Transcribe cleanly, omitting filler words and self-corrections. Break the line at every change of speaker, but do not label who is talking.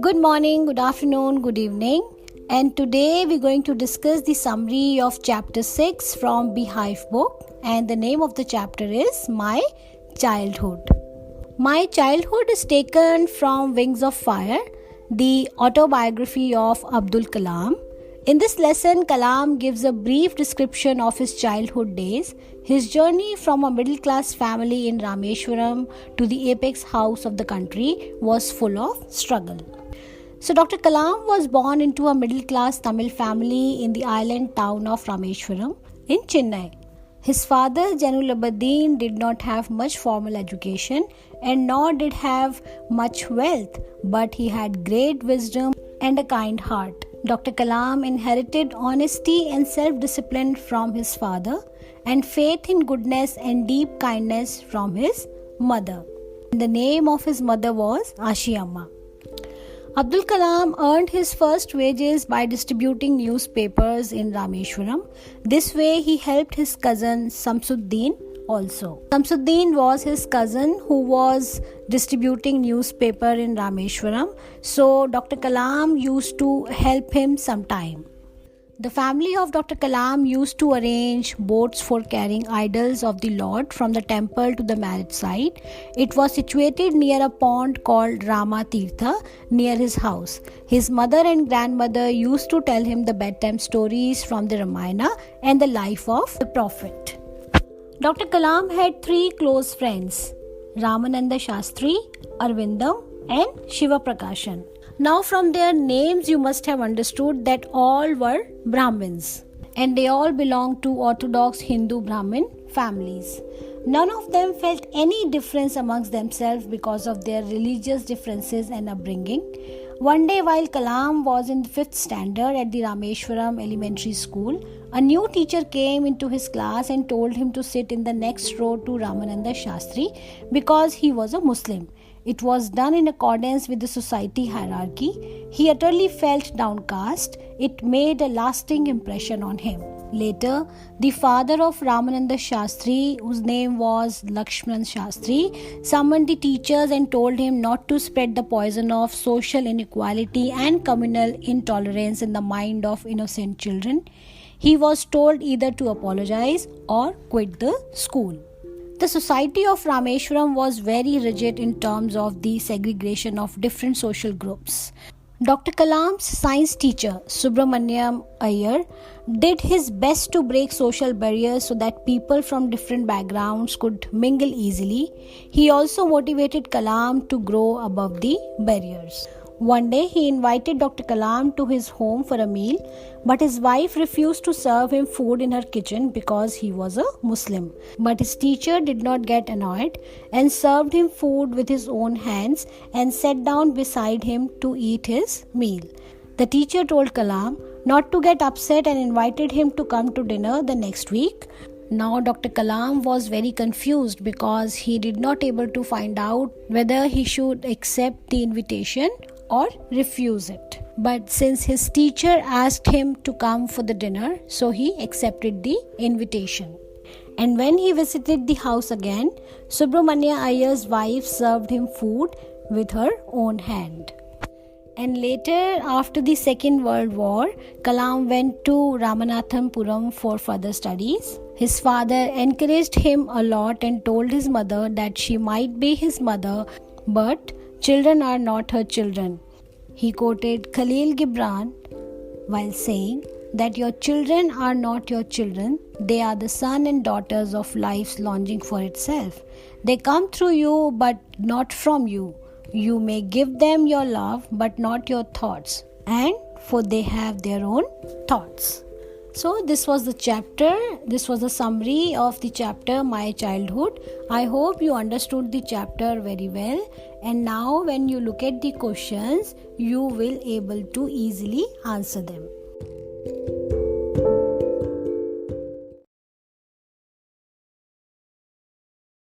Good morning, good afternoon, good evening. And today we're going to discuss the summary of chapter 6 from Beehive book. And the name of the chapter is My Childhood. My Childhood is taken from Wings of Fire, the autobiography of Abdul Kalam. In this lesson, Kalam gives a brief description of his childhood days. His journey from a middle-class family in Rameshwaram to the apex house of the country was full of struggle. So Dr. Kalam was born into a middle-class Tamil family in the island town of Rameshwaram in Chennai. His father, Janulabuddin, did not have much formal education and nor did have much wealth, but he had great wisdom and a kind heart. Dr. Kalam inherited honesty and self-discipline from his father and faith in goodness and deep kindness from his mother. The name of his mother was Ashiyamma. Abdul Kalam earned his first wages by distributing newspapers in Rameshwaram. This way he helped his cousin Samsuddin also. Samsuddin was his cousin who was distributing newspaper in Rameshwaram. So Dr. Kalam used to help him sometime. The family of Dr. Kalam used to arrange boats for carrying idols of the Lord from the temple to the marriage site. It was situated near a pond called Rama Tirtha near his house. His mother and grandmother used to tell him the bedtime stories from the Ramayana and the life of the Prophet. Dr. Kalam had three close friends, Ramananda Shastri, Arvindam and Shiva Prakashan. Now from their names you must have understood that all were Brahmins and they all belonged to orthodox Hindu Brahmin families. None of them felt any difference amongst themselves because of their religious differences and upbringing. One day while Kalam was in the 5th standard at the Rameshwaram Elementary School, a new teacher came into his class and told him to sit in the next row to Ramananda Shastri because he was a Muslim. It was done in accordance with the society hierarchy. He utterly felt downcast. It made a lasting impression on him. Later, the father of Ramananda Shastri, whose name was Lakshman Shastri, summoned the teachers and told him not to spread the poison of social inequality and communal intolerance in the mind of innocent children. He was told either to apologize or quit the school. The society of Rameshwaram was very rigid in terms of the segregation of different social groups. Dr. Kalam's science teacher, Subramaniam Iyer, did his best to break social barriers so that people from different backgrounds could mingle easily. He also motivated Kalam to grow above the barriers. One day he invited Dr. Kalam to his home for a meal, but his wife refused to serve him food in her kitchen because he was a Muslim. But his teacher did not get annoyed and served him food with his own hands and sat down beside him to eat his meal. The teacher told Kalam not to get upset and invited him to come to dinner the next week. Now Dr. Kalam was very confused because he did not able to find out whether he should accept the invitation or refuse it. But since his teacher asked him to come for the dinner, so he accepted the invitation. And when he visited the house again, Subramania Iyer's wife served him food with her own hand. And later, after the Second World War, Kalam went to Ramanathampuram for further studies. His father encouraged him a lot and told his mother that she might be his mother, but children are not her children. He quoted Khalil Gibran while saying that your children are not your children. They are the son and daughters of life's longing for itself. They come through you but not from you. You may give them your love but not your thoughts, and for they have their own thoughts. So this was the chapter. This was the summary of the chapter My Childhood. I hope you understood the chapter very well, and now when you look at the questions, you will able to easily answer them.